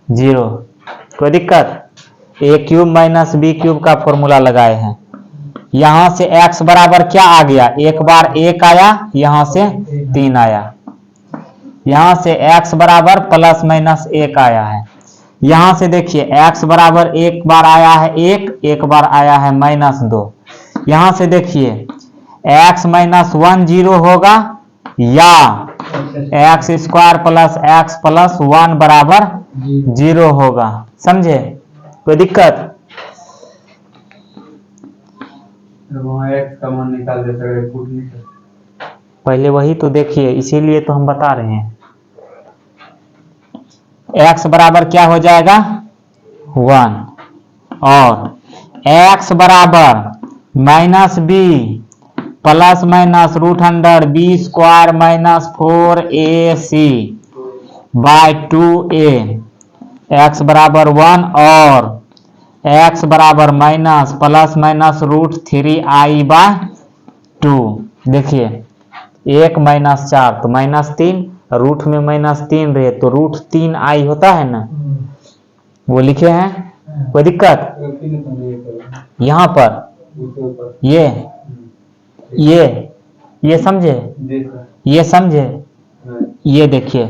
0। कोई दिक्कत? a³ - b³ का फॉर्मूला लगाए हैं। यहां से x बराबर क्या आ गया, एक बार 1 आया, यहां से 3 आया, यहां से x बराबर +-1 आया है। यहां से देखिए x बराबर एक बार आया है 1, एक बार आया है -2। यहां से देखिए x माइनस 1 जीरो होगा या x square plus X plus 1 बराबर जीरो होगा। समझे? कोई दिक्कत? वहाँ x का मान निकाल दे सकते, पुट नहीं सकते। पहले वही तो देखिए, इसीलिए तो हम बता रहे हैं। x बराबर क्या हो जाएगा 1 और x बराबर minus B plus minus root under B square minus 4ac by 2a, x बराबर 1 और x बराबर minus plus minus root 3i by 2। देखिए 1 माइनस 4 तो माइनस 3, रूट में माइनस 3 रहे तो रूट 3i होता है ना, वो लिखे हैं। कोई दिक्कत? यहाँ पर ये समझे, ये समझे, ये देखिए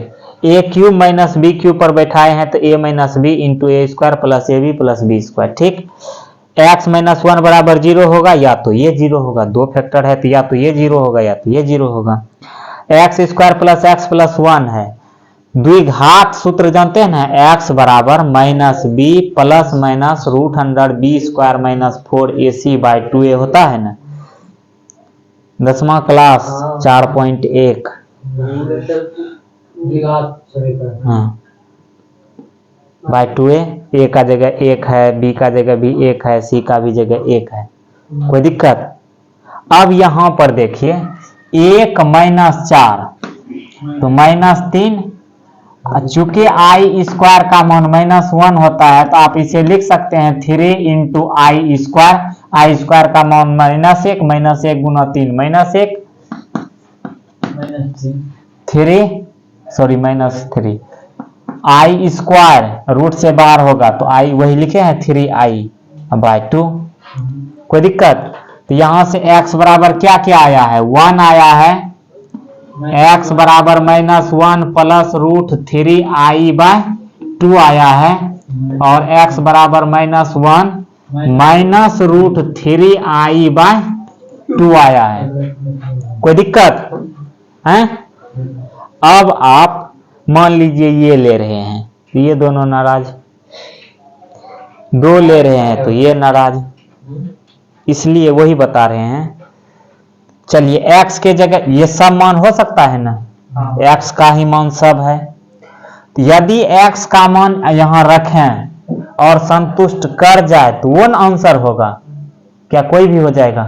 a cube minus b cube पर बैठाए हैं तो a minus b into a square plus a b plus b square. ठीक, एक्स माइनस 1 बराबर जीरो होगा या तो ये जीरो होगा, दो फैक्टर है तो या तो ये जीरो होगा या तो ये जीरो होगा। X square plus X plus 1 है, द्विघात सूत्र जानते हैं ना, एक्स बराबर minus B plus minus root under B square minus 4ac by 2a होता है ना, 10वां क्लास 4.1। हाँ बाय 2a, ए का जगह 1 है, बी का जगह भी 1 है, सी का भी जगह 1 है। कोई दिक्कत? अब यहां पर देखिए 1 माइनस 4 तो माइनस 3, चूंकि आई स्क्वायर का मान माइनस 1 होता है तो आप इसे लिख सकते हैं 3 इंटू आई स्क्वायर का मान माइनस 1 गुना 3 माइनस 1 -3 आई स्क्वायर रूट से बाहर होगा तो आई वही लिखे हैं 3i बाय 2। कोई दिक्कत? तो यहां से x बराबर क्या क्या आया है 1 आया है, x बराबर minus 1 plus root 3i by 2 आया है और x बराबर minus 1 minus root 3i by 2 आया है। कोई दिक्कत है? अब आप मान लीजिए ये ले रहे हैं तो ये दोनों नाराज, दो ले रहे हैं तो ये नाराज, इसलिए वही बता रहे हैं। चलिए x के जगह ये सब मान हो सकता है ना, x का ही मान सब है, तो यदि x का मान यहां रखें और संतुष्ट कर जाए तो वो आंसर होगा क्या, कोई भी हो जाएगा।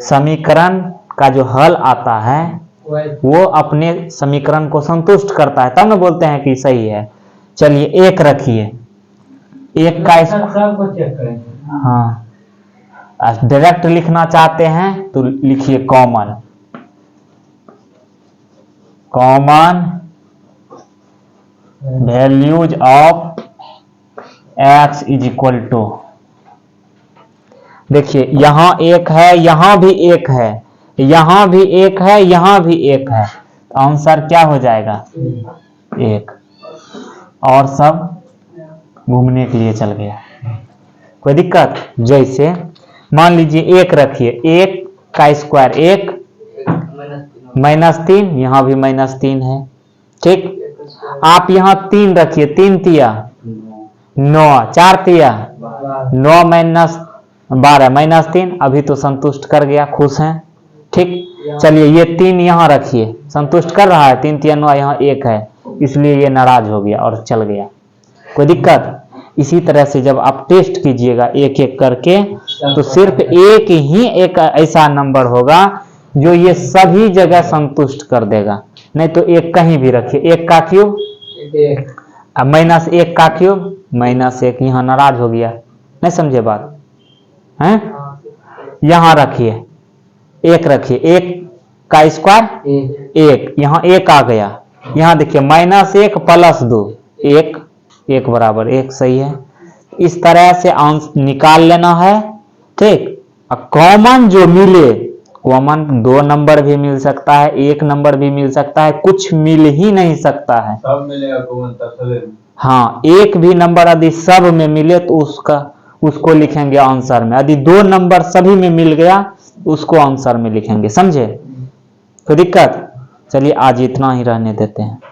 समीकरण का जो हल आता है वो अपने समीकरण को संतुष्ट करता है, तब ना बोलते हैं कि सही है। चलिए 1 रखिए, 1 का सबको चेक करेंगे। हाँ डायरेक्ट लिखना चाहते हैं तो लिखिए common values of x is equal to, देखिए यहां 1 है, यहां भी 1 है, यहां भी 1 है, यहां भी 1 है, आंसर क्या हो जाएगा 1 और सब घूमने के लिए चल गया। कोई दिक्कत? जैसे मान लीजिए 1 रखिए, 1 का स्क्वायर 1 -3, यहां भी -3 है। ठीक, आप यहां 3 रखिए, 3 तिया 9, 4 तिया 9 -12 -3, अभी तो संतुष्ट कर गया, खुश हैं। ठीक, चलिए ये 3 यहां रखिए, संतुष्ट कर रहा है, 3 तिया 9, यहाँ 1 है, इसलिए ये नाराज हो गया और चल गया। कोई दिक्कत? इसी तरह से जब आप टेस्ट कीजिएगा एक एक करके तो सिर्फ एक ही एक ऐसा नंबर होगा जो ये सभी जगह संतुष्ट कर देगा, नहीं तो एक कहीं भी रखिए, 1 का क्यूब अब -1 का क्यूब -1, यहाँ नाराज हो गया, नहीं समझे बात है? यहाँ रखिए 1 रखिए, 1 का स्क्वायर 1, यहाँ 1 आ गया, यहाँ देखिए -1 प्लस 2 1 बराबर 1, सही है। इस तरह से आंसर निकाल लेना है। ठीक, कॉमन जो मिले, कॉमन 2 नंबर भी मिल सकता है, 1 नंबर भी मिल सकता है, कुछ मिल ही नहीं सकता है, सब मिलेगा कॉमन तब। हाँ, एक भी नंबर यदि सब में मिले तो उसको लिखेंगे आंसर में। यदि 2 नंबर सभी में मिल गया उसको आंसर में लिखेंगे, समझे? कोई दिक्कत? चलिए आज इतना ही रहने देते हैं।